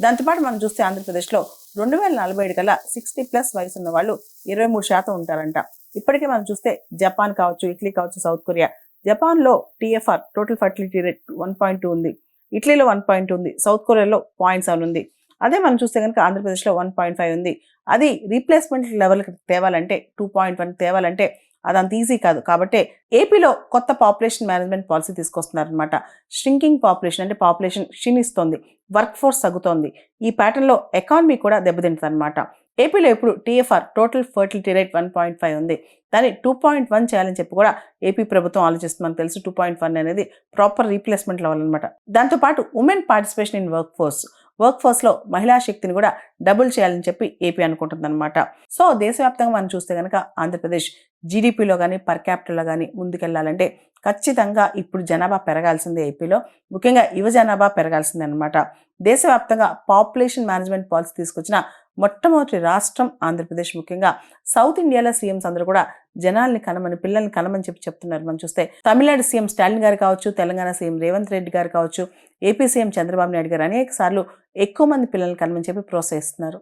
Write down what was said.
దాంతోపాటు మనం చూస్తే ఆంధ్రప్రదేశ్లో 2047 కల్లా 60+ వయసు ఉన్న వాళ్ళు 23% ఉంటారంట. ఇప్పటికే మనం చూస్తే జపాన్ కావచ్చు, ఇటలీ కావచ్చు, సౌత్ కొరియా. జపాన్లో TFR టోటల్ ఫర్టిలిటీ రేట్ 1.2 ఉంది, ఇటలీలో 1.2 ఉంది, సౌత్ కొరియాలో 0.7 ఉంది. అదే మనం చూస్తే కనుక ఆంధ్రప్రదేశ్లో 1.5 ఉంది. అది రీప్లేస్మెంట్ లెవెల్కి తేవాలంటే 2.1 తేవాలంటే అదంత ఈజీ కాదు. కాబట్టి ఏపీలో కొత్త పాపులేషన్ మేనేజ్మెంట్ పాలసీ తీసుకొస్తున్నారనమాట. ష్రింకింగ్ పాపులేషన్ అంటే పాపులేషన్ క్షీణిస్తోంది, వర్క్ ఫోర్స్ తగ్గుతోంది. ఈ ప్యాటర్న్లో ఎకానమీ కూడా దెబ్బతింటుంది అనమాట. ఏపీలో ఇప్పుడు TFR టోటల్ ఫర్టిలిటీ రేట్ 1.5 ఉంది, దాన్ని 2.1 చేయాలని చెప్పి కూడా ఏపీ ప్రభుత్వం ఆలోచిస్తుంది. మనకు తెలుసు 2.1 అనేది ప్రాపర్ రీప్లేస్మెంట్ లెవెల్ అనమాట. దాంతోపాటు ఉమెన్ పార్టిసిపేషన్ ఇన్ వర్క్ ఫోర్స్లో మహిళా శక్తిని కూడా డబుల్ చేయాలని చెప్పి ఏపీ అనుకుంటుంది అనమాట. సో దేశవ్యాప్తంగా మనం చూస్తే కనుక ఆంధ్రప్రదేశ్ జీడిపిలో కానీ పర్ క్యాపిటల్లో కానీ ముందుకెళ్లాలంటే ఖచ్చితంగా ఇప్పుడు జనాభా పెరగాల్సిందే. ఏపీలో ముఖ్యంగా యువ జనాభా పెరగాల్సిందే అనమాట. దేశవ్యాప్తంగా పాపులేషన్ మేనేజ్మెంట్ పాలసీ తీసుకొచ్చిన మొట్టమొదటి రాష్ట్రం ఆంధ్రప్రదేశ్. ముఖ్యంగా సౌత్ ఇండియాలో సీఎంస్ అందరూ కూడా జనాల్ని కనమని, పిల్లల్ని కనమని చెప్పి చెప్తున్నారు. మనం చూస్తే తమిళనాడు సీఎం స్టాలిన్ గారు కావచ్చు, తెలంగాణ సీఎం రేవంత్ రెడ్డి గారు కావచ్చు, ఏపీ సీఎం చంద్రబాబు నాయుడు గారు అనేక సార్లు ఎక్కువ మంది పిల్లల్ని కనమని చెప్పి ప్రోత్సహిస్తున్నారు.